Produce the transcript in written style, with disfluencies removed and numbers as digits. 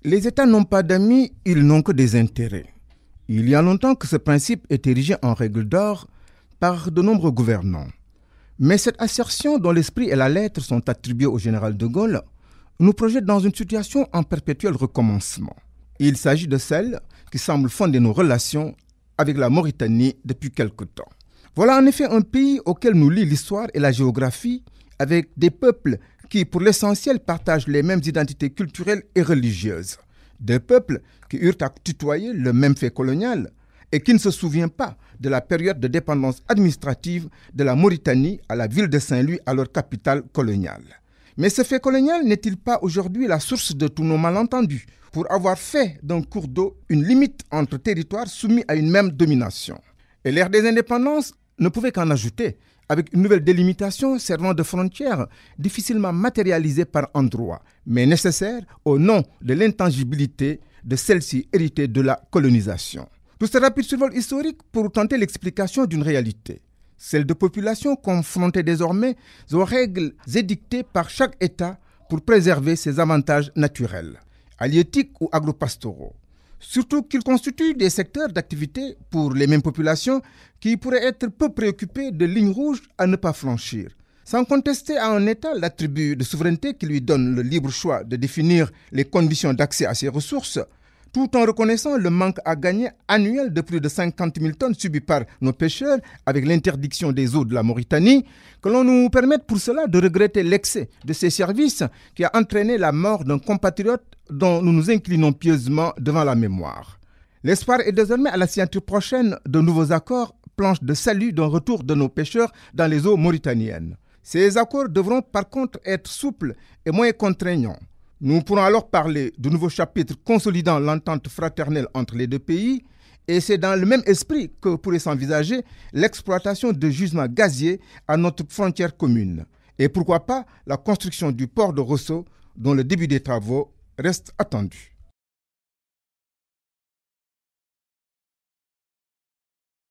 Les États n'ont pas d'amis, ils n'ont que des intérêts. Il y a longtemps que ce principe est érigé en règle d'or par de nombreux gouvernants. Mais cette assertion dont l'esprit et la lettre sont attribués au général de Gaulle nous projette dans une situation en perpétuel recommencement. Il s'agit de celle qui semble fonder nos relations avec la Mauritanie depuis quelque temps. Voilà en effet un pays auquel nous lie l'histoire et la géographie, avec des peuples qui, pour l'essentiel, partagent les mêmes identités culturelles et religieuses. Des peuples qui eurent à tutoyer le même fait colonial et qui ne se souviennent pas de la période de dépendance administrative de la Mauritanie à la ville de Saint-Louis, alors capitale coloniale. Mais ce fait colonial n'est-il pas aujourd'hui la source de tous nos malentendus, pour avoir fait d'un cours d'eau une limite entre territoires soumis à une même domination? Et l'ère des indépendances ne pouvait qu'en ajouter, avec une nouvelle délimitation servant de frontière difficilement matérialisée par endroits, mais nécessaire au nom de l'intangibilité de celle-ci héritée de la colonisation. Tout ce rapide survol historique pour tenter l'explication d'une réalité, celle de populations confrontées désormais aux règles édictées par chaque État pour préserver ses avantages naturels, halieutiques ou agropastoraux. Surtout qu'ils constituent des secteurs d'activité pour les mêmes populations qui pourraient être peu préoccupées de lignes rouges à ne pas franchir. Sans contester à un État l'attribut de souveraineté qui lui donne le libre choix de définir les conditions d'accès à ses ressources, tout en reconnaissant le manque à gagner annuel de plus de 50 000 tonnes subi par nos pêcheurs avec l'interdiction des eaux de la Mauritanie, que l'on nous permette pour cela de regretter l'excès de ces services qui a entraîné la mort d'un compatriote dont nous nous inclinons pieusement devant la mémoire. L'espoir est désormais à la signature prochaine de nouveaux accords, planche de salut d'un retour de nos pêcheurs dans les eaux mauritaniennes. Ces accords devront par contre être souples et moins contraignants. Nous pourrons alors parler de nouveaux chapitres consolidant l'entente fraternelle entre les deux pays, et c'est dans le même esprit que pourrait s'envisager l'exploitation de gisements gaziers à notre frontière commune. Et pourquoi pas la construction du port de Rosso, dont le début des travaux reste attendu.